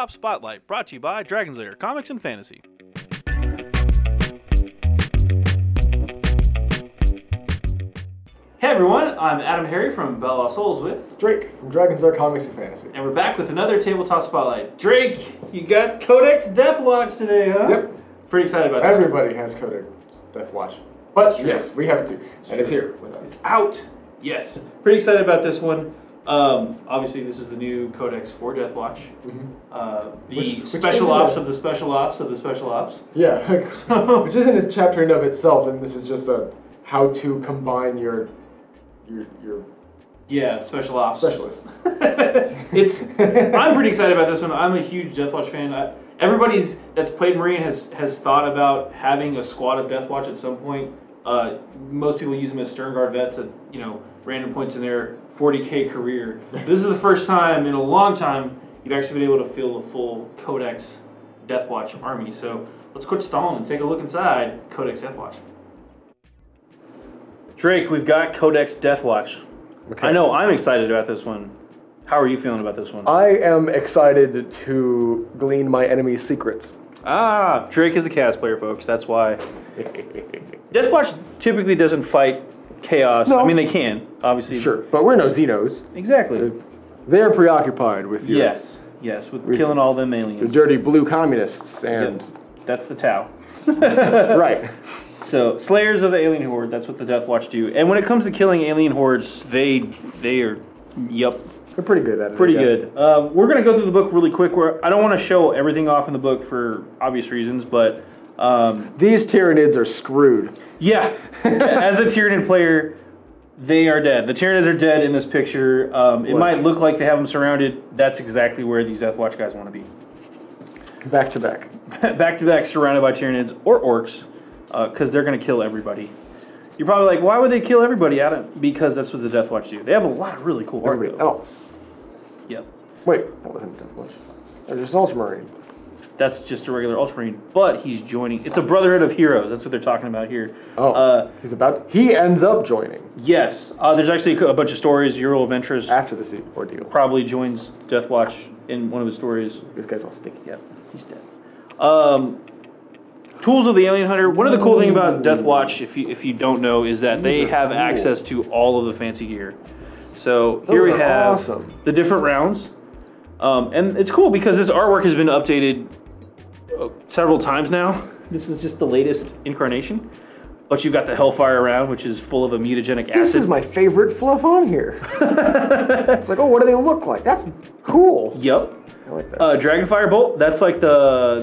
Tabletop Spotlight, brought to you by Dragon's Lair Comics and Fantasy. Hey everyone, I'm AdamHarry from Bell Lost Souls with Drake from Dragon's Lair Comics and Fantasy. And we're back with another Tabletop Spotlight. Drake, you got Codex Deathwatch today, huh? Yep. Pretty excited about that. Everybody has Codex Deathwatch. But yes, we have it too. It's here with us. It's out. Yes. Pretty excited about this one. Obviously, this is the new Codex for Deathwatch. Mm-hmm. Which special ops of the special ops of the special ops. Yeah, which isn't a chapter in of itself, and this is just a how to combine your special ops specialists. I'm pretty excited about this one. I'm a huge Deathwatch fan. Everybody that's played Marine has thought about having a squad of Deathwatch at some point. Most people use them as Stern Guard vets at random points in their 40K career. This is the first time in a long time you've actually been able to field a full Codex Deathwatch army. So let's quit stalling and take a look inside Codex Deathwatch. Drake, we've got Codex Deathwatch. Okay. I know I'm excited about this one. How are you feeling about this one? I am excited to glean my enemy's secrets. Ah, Drake is a chaos player, folks. That's why. Deathwatch typically doesn't fight chaos. No. I mean, they can, obviously. Sure, but we're no Xenos. Exactly. They're preoccupied with your... Yes, with killing all them aliens. The dirty blue communists and... Yep. That's the Tau. Right. So, Slayers of the Alien Horde, that's what the Deathwatch do. And when it comes to killing alien hordes, they are, they're pretty good at it. Pretty good. We're going to go through the book really quick. I don't want to show everything off in the book for obvious reasons, but... these Tyranids are screwed. Yeah. As a Tyranid player, they are dead. The Tyranids are dead in this picture. It might look like they have them surrounded. That's exactly where these Deathwatch guys want to be. Back to back. Back to back, surrounded by Tyranids or Orcs, because they're going to kill everybody. You're probably like, why would they kill everybody, Adam? Because that's what the Deathwatch do. They have a lot of really cool art. Everybody else. Yep. Wait, that wasn't Deathwatch. That was just Ultramarine. That's just a regular Ultramarine, but he's joining. It's a Brotherhood of Heroes. That's what they're talking about here. Oh, he ends up joining. Yes. There's actually a bunch of stories. Euro of Interest. After the ordeal. Probably joins Deathwatch in one of his stories. This guy's all sticky. Yep, he's dead. Tools of the Alien Hunter. One of the cool things about Deathwatch, if you don't know, is that they have access to all of the fancy gear. So here we have the different rounds. And it's cool because this artwork has been updated several times now. This is just the latest incarnation. But you've got the Hellfire round, which is full of a mutagenic acid. This is my favorite fluff on here. It's like, oh, what do they look like? That's cool. Yep. I like that. Dragonfire Bolt. That's like the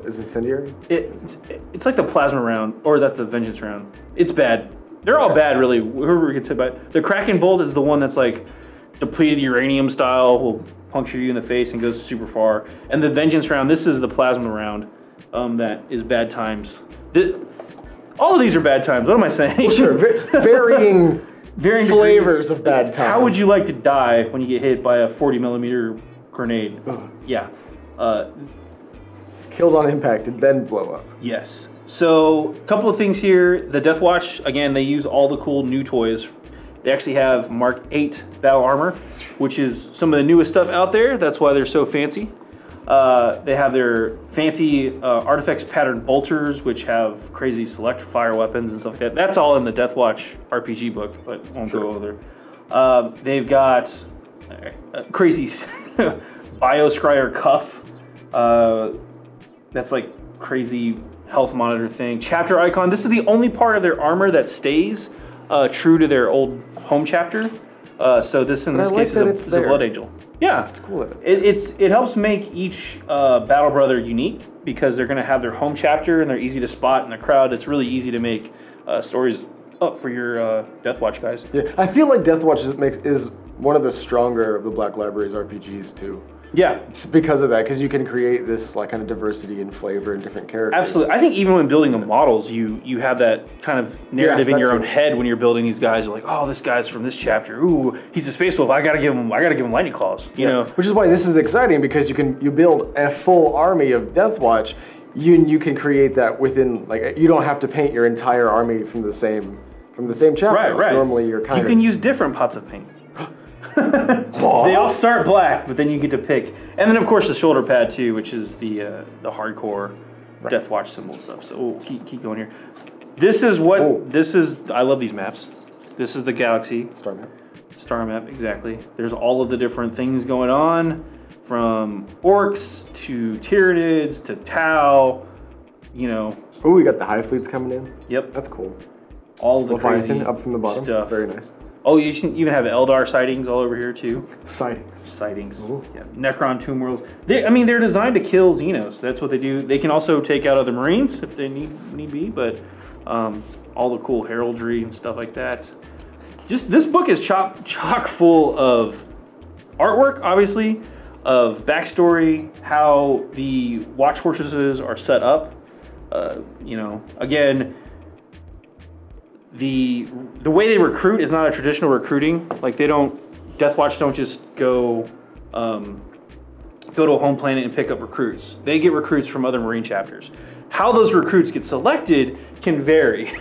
is it incendiary? It's like the plasma round, or the vengeance round. It's bad. They're all bad, really. Whoever gets hit by it. The Kraken Bolt is the one that's like depleted uranium style, will puncture you in the face and goes super far. And the vengeance round, this is the plasma round, that is bad times. All of these are bad times. What am I saying? Well, sure, varying flavors of bad times. How would you like to die when you get hit by a 40mm grenade? Yeah. Killed on impact and then blow up. Yes. So, a couple of things here. The Deathwatch, again, they use all the cool new toys. They actually have Mark 8 battle armor, which is some of the newest stuff out there. That's why they're so fancy. They have their fancy artifacts pattern bolters, which have crazy select fire weapons and stuff like that. That's all in the Deathwatch RPG book, but won't go over there. They've got a crazy Bioscryer cuff. That's like crazy health monitor thing. Chapter icon. This is the only part of their armor that stays true to their old home chapter. So this in this case is a Blood Angel. Yeah, it's cool. It helps make each battle brother unique because they're going to have their home chapter and they're easy to spot in the crowd. It's really easy to make stories up for your Deathwatch guys. Yeah, I feel like Deathwatch is one of the stronger of the Black Library's RPGs too. Yeah, it's because of that, because you can create this like kind of diversity and flavor and different characters. Absolutely, I think even when building the models, you have that kind of narrative in your own head when you're building these guys. You're like, oh, this guy's from this chapter. Ooh, he's a space wolf. I gotta give him lightning claws. You know, which is why this is exciting because you build a full army of Deathwatch. You can create that within you don't have to paint your entire army from the same chapter. Right. Normally, you can use different pots of paint. They all start black, but then you get to pick. And then, of course, the shoulder pad, too, which is the hardcore Deathwatch symbol stuff. So keep going here. This is what... This is... I love these maps. This is the Galaxy. Star map. Star map, exactly. There's all of the different things going on, from orcs to Tyranids to Tau, you know. Oh, we got the Hive Fleets coming in. Yep. That's cool. All the Leviathan crazy up from the bottom. Stuff. Very nice. Oh, you can even have Eldar sightings all over here, too. Sightings. Ooh. Yeah. Necron Tomb World. They're designed to kill Xenos. That's what they do. They can also take out other Marines if they need be, but all the cool heraldry and stuff like that. Just this book is chock full of artwork, obviously, of backstory, how the watch fortresses are set up. You know, again, the way they recruit is not a traditional recruiting. Like Deathwatch don't just go to a home planet and pick up recruits. They get recruits from other Marine chapters. How those recruits get selected can vary.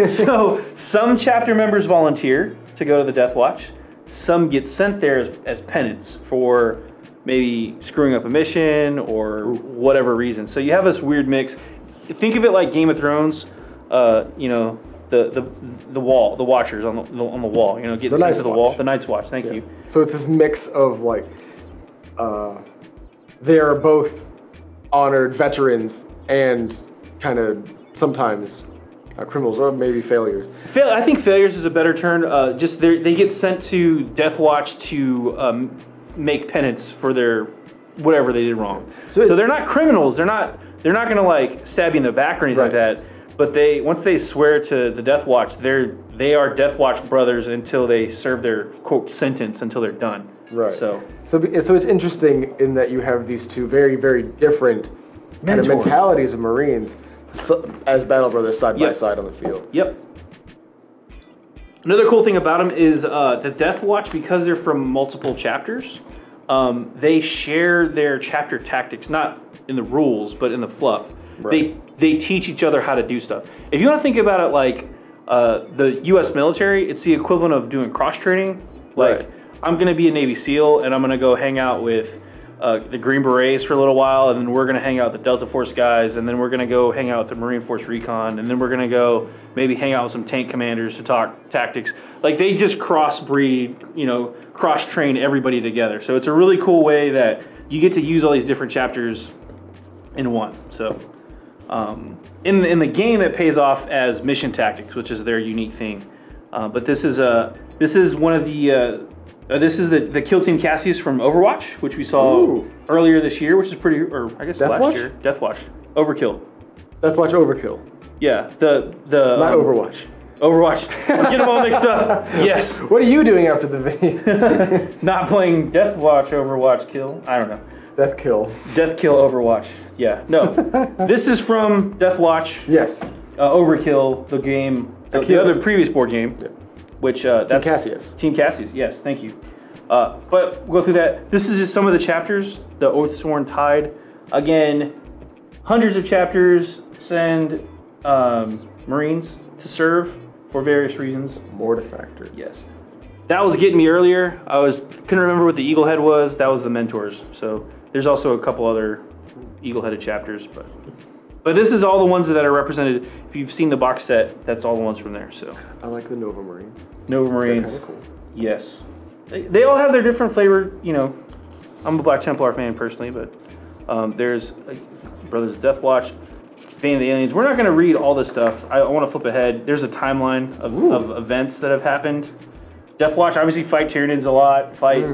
So some chapter members volunteer to go to the Deathwatch. Some get sent there as penance for maybe screwing up a mission or whatever reason. So you have this weird mix. Think of it like Game of Thrones. You know, the wall, the Watchers on the wall. You know, getting sent to the wall. The Night's Watch. Thank you. So it's this mix of like, they are both honored veterans and kind of sometimes criminals or maybe failures. I think failures is a better term. Just they get sent to Deathwatch to make penance for their whatever they did wrong. So they're not criminals. They're not gonna like stab you in the back or anything like that. But once they swear to the Deathwatch, they are Deathwatch brothers until they serve their quote sentence until they're done. Right. So it's interesting in that you have these two very, very different kind of mentalities of Marines as battle brothers side by side on the field. Yep. Another cool thing about them is the Deathwatch, because they're from multiple chapters, they share their chapter tactics, not in the rules, but in the fluff. Right. They teach each other how to do stuff. If you want to think about it like the U.S. military, it's the equivalent of doing cross-training. Like, I'm going to be a Navy SEAL, and I'm going to go hang out with the Green Berets for a little while, and then we're going to hang out with the Delta Force guys, and then we're going to go hang out with the Marine Force Recon, and then we're going to go maybe hang out with some tank commanders to talk tactics. Like, they just crossbreed, you know, cross-train everybody together. So it's a really cool way that you get to use all these different chapters in one. So in the game, it pays off as mission tactics, which is their unique thing. But this is one of the this is the Kill Team Cassius from Overwatch, which we saw earlier this year, which is pretty, or I guess last year. Deathwatch. Overkill. Deathwatch Overkill. Yeah, the not Overwatch. Overwatch. Get them all mixed up. Yes. What are you doing after the video? Not playing Deathwatch, Overwatch, Kill. I don't know. Death Kill. Death Kill Overwatch. Yeah. No. This is from Deathwatch. Yes. Overkill, the game, the other previous board game. Yeah. Which that's Team Cassius. Team Cassius, yes, thank you. But we'll go through that. This is just some of the chapters. The Oathsworn Tide. Again, hundreds of chapters send Marines to serve for various reasons. Mortifactor. Yes. That was getting me earlier. Couldn't remember what the Eagle Head was. That was the Mentors. So there's also a couple other Eagle-headed chapters, but this is all the ones that are represented. If you've seen the box set, that's all the ones from there. So I like the Nova Marines. Nova Marines. They're kind of cool. Yes. They all have their different flavor. You know, I'm a Black Templar fan personally, but there's Brothers of Deathwatch, Bane of the Aliens. We're not going to read all this stuff. I want to flip ahead. There's a timeline of events that have happened. Deathwatch obviously fight Tyranids a lot. Fight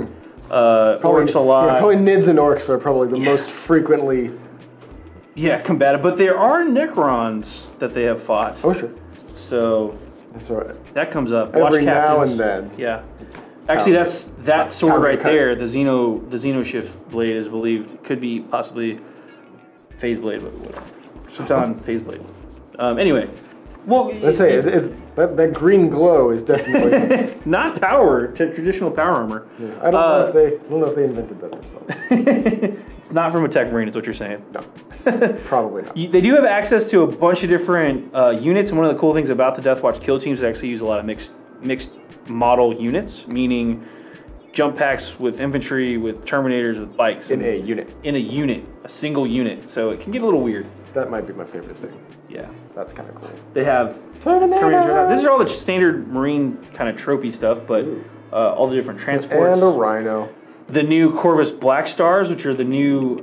orcs a lot. Yeah, probably Nids and orcs are probably the most frequently. Yeah, combative, but there are Necrons that they have fought. Oh, sure. So that's all right. That comes up. Every now and then. Yeah. Actually, that sword right there, the Xenoshift blade, is believed could be possibly Phase Blade, Shutan Phase Blade. Anyway, well, let's say it's that green glow is definitely not power, traditional power armor. Yeah. I don't know if they invented that themselves. It's not from a Tech Marine, is what you're saying. No, probably not. They do have access to a bunch of different units, and one of the cool things about the Deathwatch kill teams is they actually use a lot of mixed model units, meaning jump packs with infantry, with Terminators, with bikes. In a unit. In a unit, a single unit. So it can get a little weird. That might be my favorite thing. Yeah. That's kind of cool. They have Terminator. These are all the standard Marine kind of tropey stuff, but all the different transports. And a Rhino. The new Corvus Black Stars, which are the new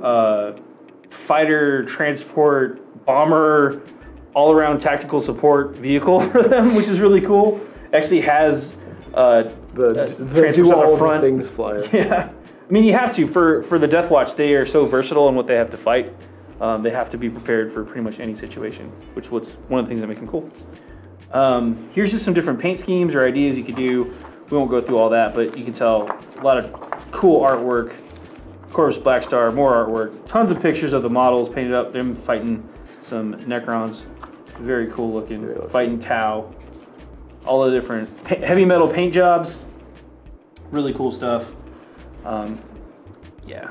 fighter, transport, bomber, all-around tactical support vehicle for them, which is really cool. Actually has the do all the things flyer. Yeah, I mean you have to for the Deathwatch. They are so versatile in what they have to fight. They have to be prepared for pretty much any situation, which was one of the things that make them cool. Here's just some different paint schemes or ideas you could do. We won't go through all that, but you can tell a lot of cool artwork. Corvus Black Star, more artwork. Tons of pictures of the models painted up, them fighting some Necrons. Very cool looking. Fighting Tau. All the different heavy metal paint jobs. Really cool stuff. Yeah.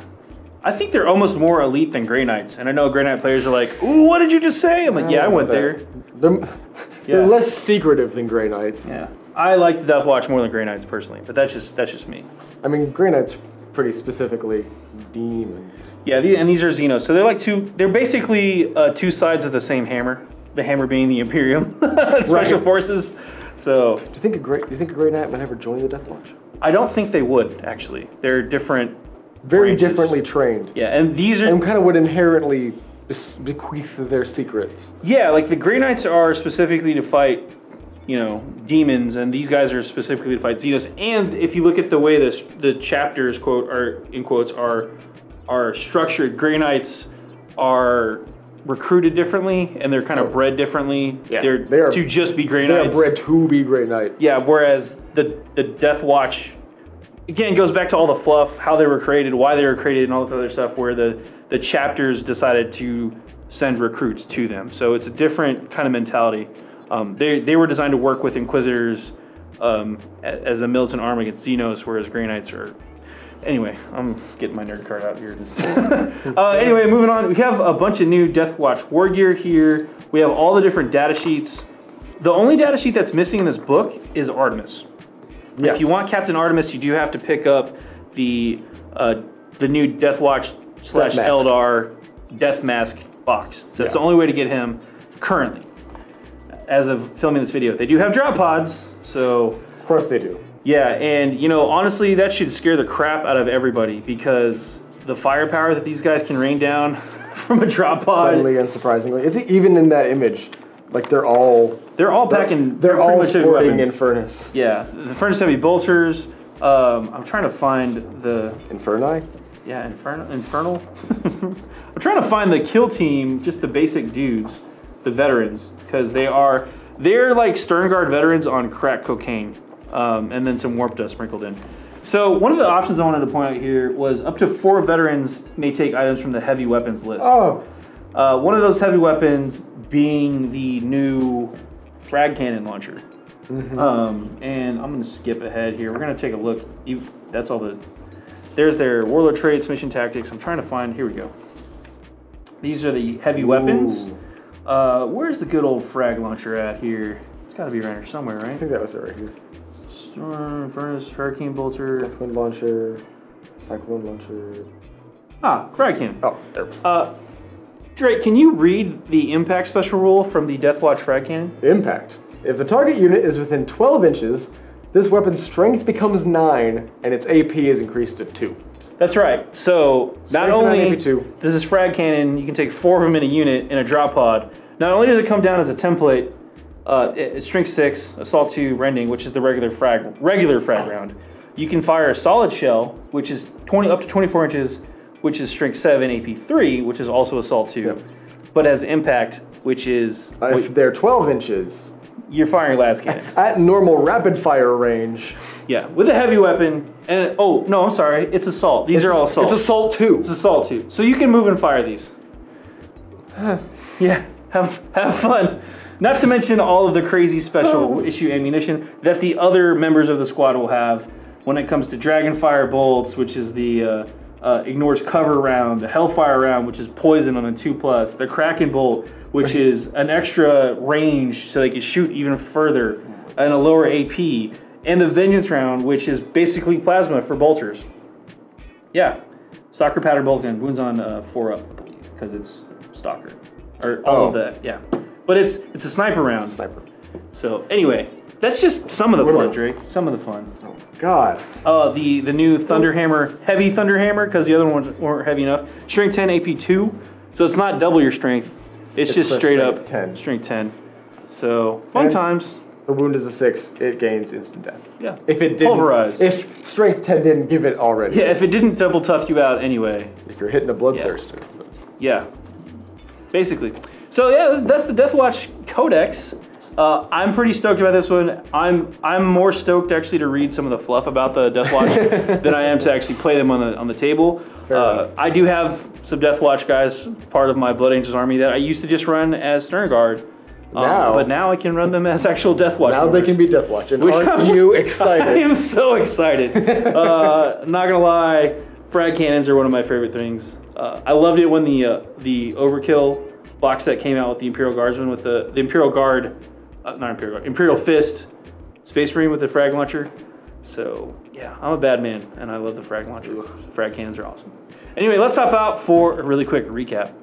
I think they're almost more elite than Grey Knights. And I know Grey Knight players are like, ooh, what did you just say? I'm like, yeah, I went there. They're less secretive than Grey Knights. Yeah. I like the Deathwatch more than Grey Knights personally, but that's just me. I mean, Grey Knights pretty specifically demons. Yeah, and these are Xenos. So they're like they're basically two sides of the same hammer. The hammer being the Imperium Special Forces. So do you think a Grey Knight might ever join the Deathwatch? I don't think they would, actually. They're different. Very branches. Differently trained. Yeah, and these are... And kind of would inherently bequeath their secrets. Yeah, like the Grey Knights are specifically to fight, you know, demons, and these guys are specifically to fight Xenos. And if you look at the way the chapters, in quotes, are structured, Grey Knights are recruited differently, and they're kind of bred differently. Yeah, they are to just be Grey Knights. They're bred to be Grey Knight. Yeah, whereas the Deathwatch... Again, it goes back to all the fluff, how they were created, why they were created, and all that other stuff, where the chapters decided to send recruits to them. So it's a different kind of mentality. They were designed to work with Inquisitors as a militant arm against Xenos, whereas Grey Knights are... Anyway, I'm getting my nerd card out here. Anyway, moving on. We have a bunch of new Deathwatch war gear here. We have all the different data sheets. The only data sheet that's missing in this book is Artemis. Yes. If you want Captain Artemis, you do have to pick up the new Deathwatch / Eldar Death Mask box. That's the only way to get him currently, as of filming this video. They do have drop pods, so... Of course they do. Yeah, and you know, honestly, that should scare the crap out of everybody, because the firepower that these guys can rain down from a drop pod... Suddenly and surprisingly. It's even in that image. Like they're all packing. They're all sporting Infernus. Yeah, the Furnace Heavy Bolters. I'm trying to find the Inferni. Yeah, Infernal. I'm trying to find the kill team, just the basic dudes, the veterans, because they're like Sternguard veterans on crack cocaine, and then some warp dust sprinkled in. So one of the options I wanted to point out here was up to 4 veterans may take items from the heavy weapons list. Oh. One of those heavy weapons being the new frag cannon launcher. Mm-hmm. And I'm going to skip ahead here. We're going to take a look. That's all there's their warlord traits, mission tactics. I'm trying to find, here we go. These are the heavy weapons. Where's the good old frag launcher at here? It's got to be around here somewhere, right? I think that was it right here. Storm, Furnace, Hurricane Bolter. Deathwind launcher, Cyclone launcher. Ah, frag cannon. Oh, there. Drake, can you read the impact special rule from the Deathwatch frag cannon? Impact. If the target unit is within 12 inches, this weapon's strength becomes 9, and its AP is increased to 2. That's right. So, not only this is frag cannon, you can take 4 of them in a unit in a drop pod. Not only does it come down as a template, it's strength 6, assault 2, rending, which is the regular frag round. You can fire a solid shell, which is up to 24 inches, which is strength 7, AP 3, which is also assault 2, but has impact, which is... if they're 12 inches... You're firing las cannons. At normal rapid fire range. Yeah, with a heavy weapon, and... Oh, no, I'm sorry, it's assault. These are all assault. It's assault 2. It's assault 2. So you can move and fire these. Yeah, have fun. Not to mention all of the crazy special issue ammunition that the other members of the squad will have when it comes to Dragonfire bolts, which is the... ignores cover round, the Hellfire round, which is poison on a 2+, the Kraken bolt, which is an extra range so they can shoot even further, and a lower AP, and the Vengeance round, which is basically plasma for bolters. Yeah, Stalker pattern bolt gun, wounds on 4 up, I believe, because it's Stalker, or all of that. Yeah, but it's a sniper round. Sniper. So anyway, that's just some of the fun, Drake. Some of the fun. Oh God. The new Thunderhammer, heavy Thunderhammer, because the other ones weren't heavy enough. Strength 10, AP 2, so it's not double your strength. It's just straight up 10. Strength 10. So fun times. The wound is a 6. It gains instant death. Yeah. If it didn't, pulverized. If strength 10 didn't give it already. Yeah. If it didn't double tough you out anyway. If you're hitting a bloodthirster. Yeah. Basically. So yeah, that's the Deathwatch Codex. I'm pretty stoked about this one. I'm more stoked actually to read some of the fluff about the Deathwatch than I am to actually play them on the table. I do have some Deathwatch guys, part of my Blood Angels army that I used to just run as Stern Guard. But now I can run them as actual Deathwatch. Now they can be Deathwatch. And aren't you excited? I am so excited. Not gonna lie, frag cannons are one of my favorite things. I loved it when the Overkill box set came out with the Imperial Guardsman with the Imperial Guard. Not Imperial Guard, Imperial Fist, Space Marine with the frag launcher. So yeah, I'm a bad man and I love the frag launcher. Frag cannons are awesome. Anyway, let's hop out for a really quick recap.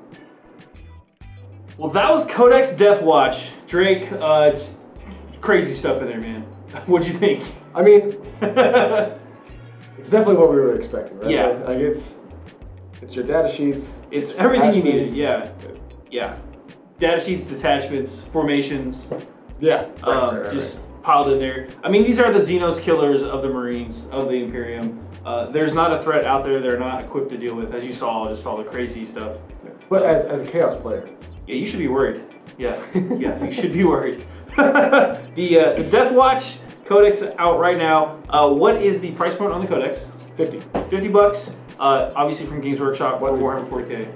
Well, that was Codex Deathwatch. Drake, it's crazy stuff in there, man. What'd you think? I mean, it's definitely what we were expecting, right? Yeah. Like it's your data sheets. It's everything you needed, yeah. Yeah. Data sheets, detachments, formations. Yeah. Just piled in there. I mean, these are the Xenos killers of the Marines, of the Imperium. There's not a threat out there they're not equipped to deal with, as you saw, just all the crazy stuff. But as a Chaos player. Yeah, you should be worried. Yeah, yeah, you should be worried. The Deathwatch Codex out right now. What is the price point on the Codex? 50. 50 bucks. Obviously from Games Workshop for Warhammer 40K.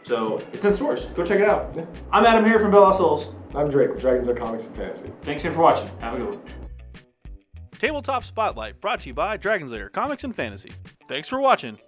So it's in stores. Go check it out. Yeah. I'm AdamHarry from Bell Souls. I'm Drake with Dragons Are Comics and Fantasy. Thanks again for watching. Have a good one. Tabletop Spotlight brought to you by Dragon's Lair Comics and Fantasy. Thanks for watching.